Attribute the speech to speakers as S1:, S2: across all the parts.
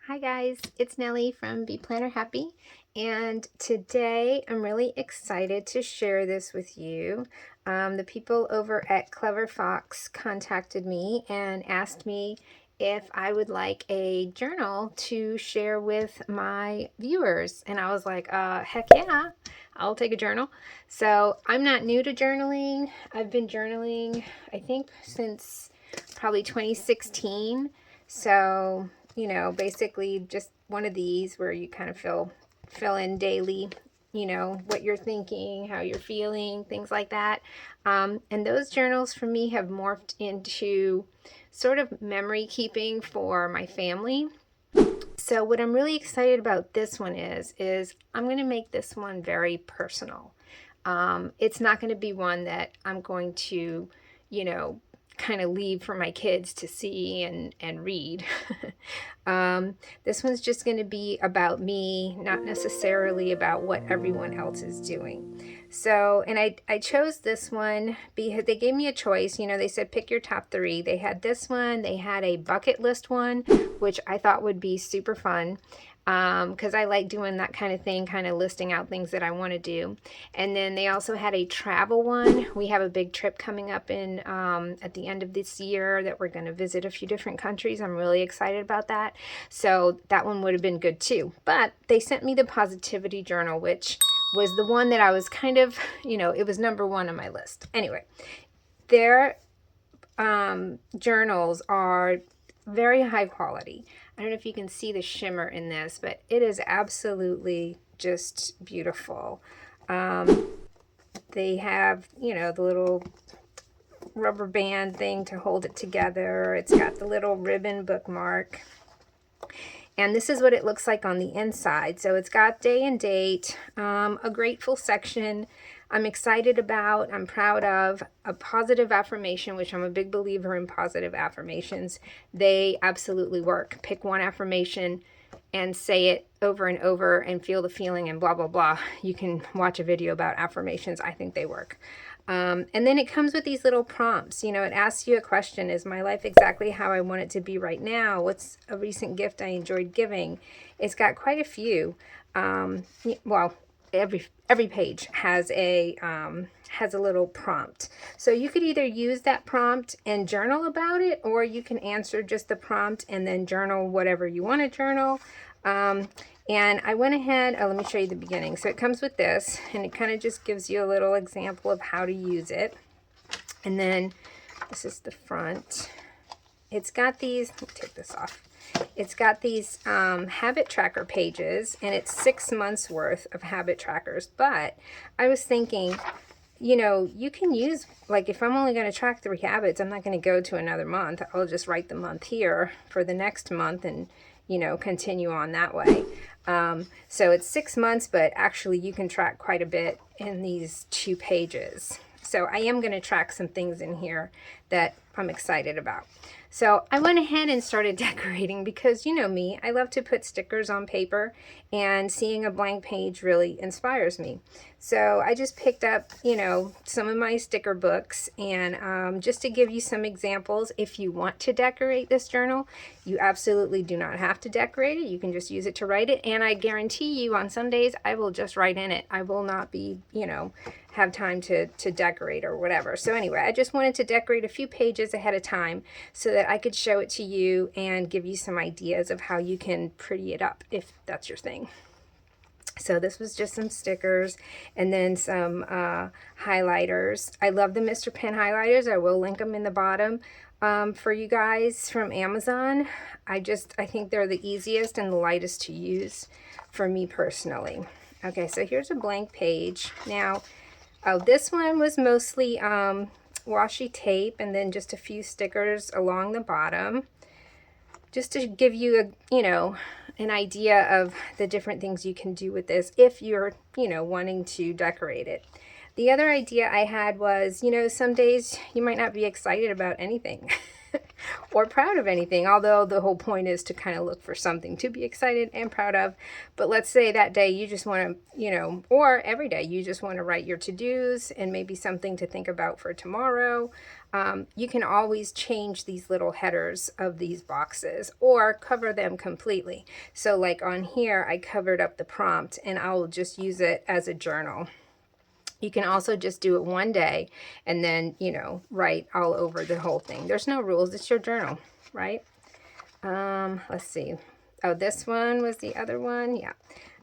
S1: Hi guys, it's Nellie from Be Planner Happy, and today I'm really excited to share this with you. The people over at Clever Fox contacted me and asked me if I would like a journal to share with my viewers, and I was like, heck yeah, I'll take a journal. So I'm not new to journaling. I've been journaling, I think, since probably 2016. So basically just one of these where you kind of fill in daily, what you're thinking, how you're feeling, things like that. And those journals for me have morphed into sort of memory keeping for my family. So what I'm really excited about this one is I'm going to make this one very personal. It's not going to be one that I'm going to, kind of leave for my kids to see and read. This one's just going to be about me, not necessarily about what everyone else is doing. So, and I chose this one because they gave me a choice. They said pick your top 3. They had this one, they had a bucket list one, which I thought would be super fun. Because I like doing that kind of thing, kind of listing out things that I want to do. And then they also had a travel one. We have a big trip coming up in at the end of this year that we're going to visit a few different countries. I'm really excited about that. So that one would have been good too. But they sent me the positivity journal, which was the one that I was kind of, it was number 1 on my list. Anyway, their journals are very high quality. I don't know if you can see the shimmer in this, but it is absolutely just beautiful. They have, the little rubber band thing to hold it together. It's got the little ribbon bookmark. And this is what it looks like on the inside. So it's got day and date, a grateful section I'm excited about, I'm proud of, a positive affirmation, which I'm a big believer in positive affirmations. They absolutely work. Pick one affirmation and say it over and over and feel the feeling and blah, blah, blah. You can watch a video about affirmations. I think they work. And then it comes with these little prompts. It asks you a question. Is my life exactly how I want it to be right now? What's a recent gift I enjoyed giving? It's got quite a few. Well, every page has a little prompt. So you could either use that prompt and journal about it, or you can answer just the prompt and then journal whatever you want to journal. And I went ahead, let me show you the beginning. So it comes with this, and it kind of just gives you a little example of how to use it. And then this is the front. It's got these, let me take this off. It's got these habit tracker pages, and it's 6 months worth of habit trackers. But I was thinking, you can use, like, if I'm only going to track 3 habits, I'm not going to go to another month. I'll just write the month here for the next month and, continue on that way. So it's 6 months, but actually you can track quite a bit in these 2 pages. So I am going to track some things in here that I'm excited about. So I went ahead and started decorating because, you know me, I love to put stickers on paper, and seeing a blank page really inspires me. So I just picked up, some of my sticker books, and just to give you some examples, if you want to decorate this journal, you absolutely do not have to decorate it. You can just use it to write it, and I guarantee you on some days I will just write in it. I will not be, have time to decorate or whatever. So anyway, I just wanted to decorate a few pages ahead of time so that I could show it to you and give you some ideas of how you can pretty it up if that's your thing. So this was just some stickers and then some highlighters. I love the Mr. Pen highlighters. I will link them in the bottom for you guys from Amazon. I think they're the easiest and the lightest to use for me personally. Okay, so here's a blank page. Now, this one was mostly washi tape and then just a few stickers along the bottom, just to give you an idea of the different things you can do with this if you're, wanting to decorate it. The other idea I had was, some days you might not be excited about anything. or proud of anything, although the whole point is to kind of look for something to be excited and proud of. But let's say that day you just want to, you know, or every day you just want to write your to-dos and maybe something to think about for tomorrow. You can always change these little headers of these boxes or cover them completely. So like on here, I covered up the prompt and I'll just use it as a journal. You can also just do it one day and then, you know, write all over the whole thing. There's no rules. It's your journal, right? Let's see. Oh, this one was the other one. Yeah.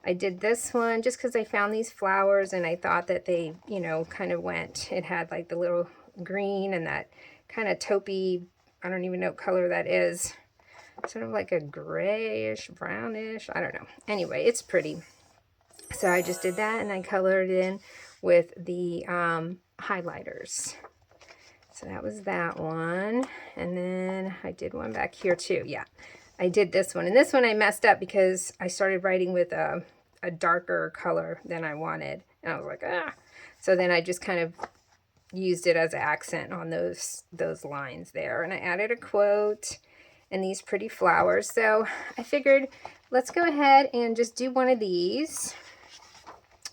S1: I did this one just because I found these flowers and I thought that they, you know, kind of went. It had like the little green and that kind of taupey, I don't even know what color that is. Sort of like a grayish, brownish. I don't know. Anyway, it's pretty. So I just did that and I colored it in with the highlighters. So that was that one. And then I did one back here too. Yeah, I did this one. And this one I messed up because I started writing with a darker color than I wanted. And I was like, ah. So then I just kind of used it as an accent on those lines there. And I added a quote and these pretty flowers. So I figured let's go ahead and just do one of these.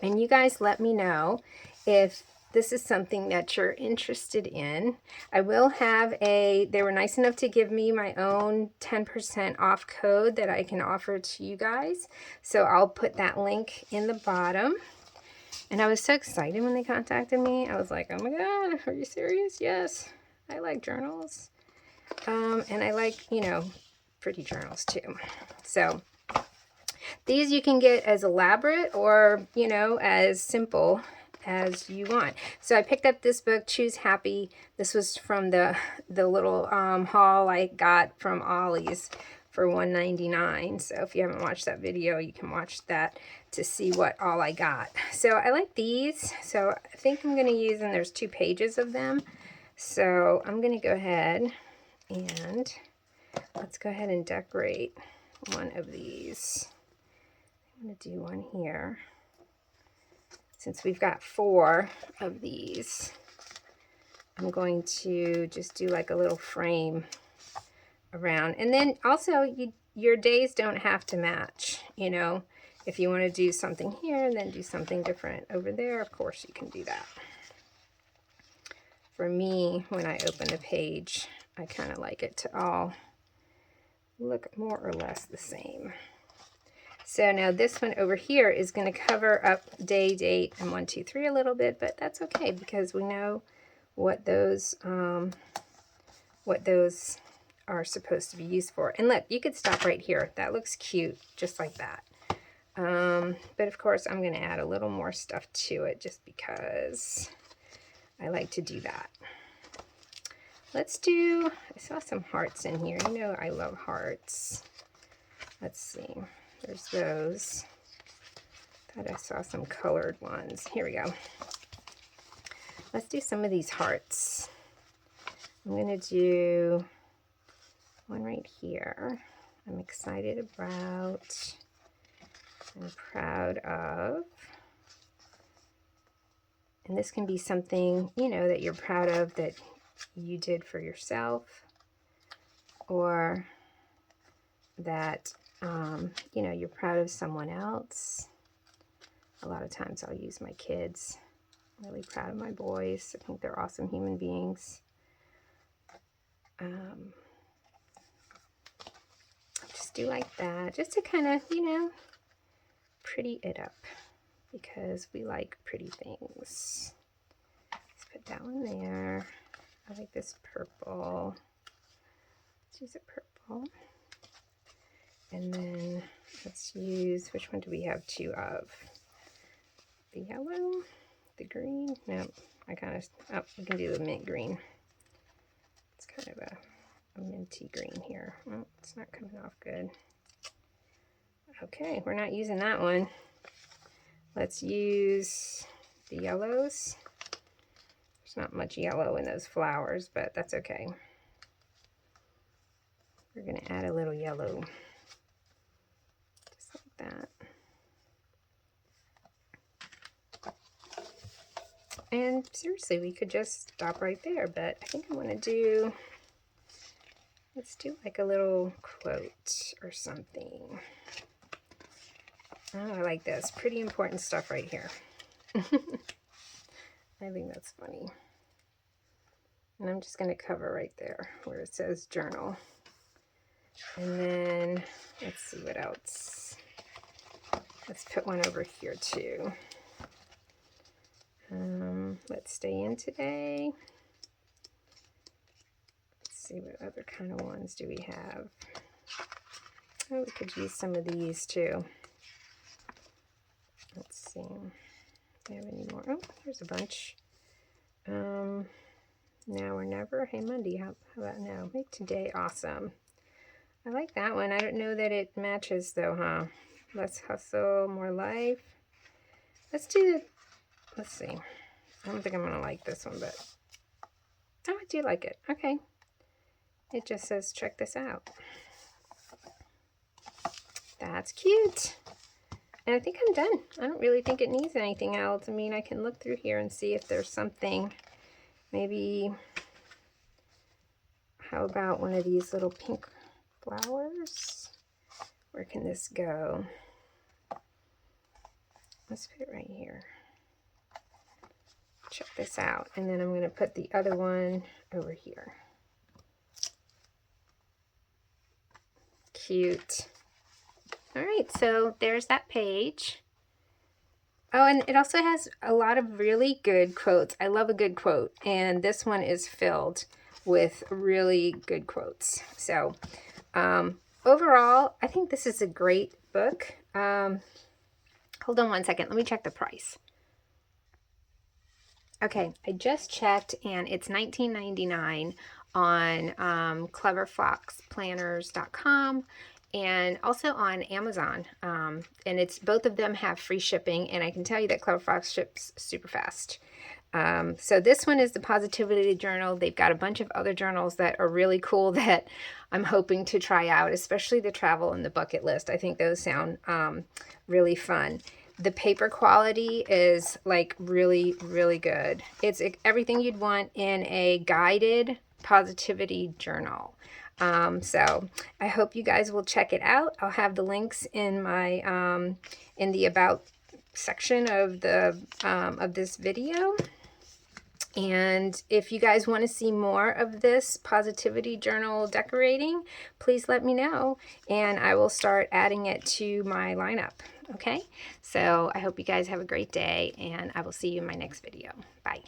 S1: And you guys let me know if this is something that you're interested in. I will have they were nice enough to give me my own 10% off code that I can offer to you guys. So I'll put that link in the bottom. And I was so excited when they contacted me. I was like, oh my God, are you serious? Yes, I like journals. And I like, you know, pretty journals too. So these you can get as elaborate or, you know, as simple as you want. So I picked up this book, Choose Happy. This was from the little haul I got from Ollie's for $1.99. So if you haven't watched that video, you can watch that to see what all I got. So I like these. So I think I'm going to use, and there's 2 pages of them. So I'm going to go ahead and let's go ahead and decorate one of these. I'm going to do one here. Since we've got 4 of these, I'm going to just do like a little frame around. And then also your days don't have to match, you know. If you want to do something here and then do something different over there, of course you can do that. For me, when I open a page, I kind of like it to all look more or less the same. So now this one over here is going to cover up day, date, and 1, 2, 3 a little bit, but that's okay because we know what those are supposed to be used for. And look, you could stop right here. That looks cute, just like that. But of course, I'm going to add a little more stuff to it just because I like to do that. Let's do, I saw some hearts in here. You know I love hearts. Let's see. There's those. Thought I saw some colored ones. Here we go. Let's do some of these hearts. I'm going to do one right here. I'm excited about. I'm proud of. And this can be something, you know, that you're proud of that you did for yourself, or that you know, you're proud of someone else. A lot of times I'll use my kids. I'm really proud of my boys. I think they're awesome human beings. Just do like that, just to kind of, you know, pretty it up, because we like pretty things. Let's put that one there. I like this purple. Let's use a purple. And then let's use, which one do we have 2 of? The yellow, the green. No, I kind of, oh, we can do the mint green. It's kind of a minty green here. Oh, it's not coming off good. Okay, we're not using that one. Let's use the yellows. There's not much yellow in those flowers, but that's okay. We're going to add a little yellow. Just like that. And seriously, we could just stop right there, but I think I want to do Let's do like a little quote or something. Oh, I like this. Pretty important stuff right here. I think that's funny. And I'm just going to cover right there where it says journal. And then let's see what else. Let's put one over here too. Let's stay in today. Let's see what other kind of ones do we have. Oh, we could use some of these too. Let's see. Do we have any more? Oh, there's a bunch. Now or never. Hey Monday, how about now? Make today awesome. I like that one. I don't know that it matches though, huh? Less hustle, more life. Let's do, let's see. I don't think I'm gonna like this one, but oh, I do like it. Okay. It just says, check this out. That's cute. And I think I'm done. I don't really think it needs anything else. I mean, I can look through here and see if there's something. Maybe, how about one of these little pink flowers? Where can this go? Let's put it right here. Check this out. And then I'm going to put the other one over here. Cute. All right, so there's that page. Oh, and it also has a lot of really good quotes. I love a good quote, and this one is filled with really good quotes. So overall, I think this is a great book. Hold on one second. Let me check the price. Okay, I just checked, and it's $19.99 on cleverfoxplanners.com. and also on Amazon, and it's both of them have free shipping, and I can tell you that Clever Fox ships super fast. So this one is the Positivity Journal. They've got a bunch of other journals that are really cool that I'm hoping to try out, especially the travel and the bucket list. I think those sound really fun. The paper quality is like really, really good. It's everything you'd want in a guided positivity journal. So I hope you guys will check it out. I'll have the links in my in the about section of the of this video. And if you guys want to see more of this positivity journal decorating, please let me know, and I will start adding it to my lineup. Okay, so I hope you guys have a great day, and I will see you in my next video. Bye.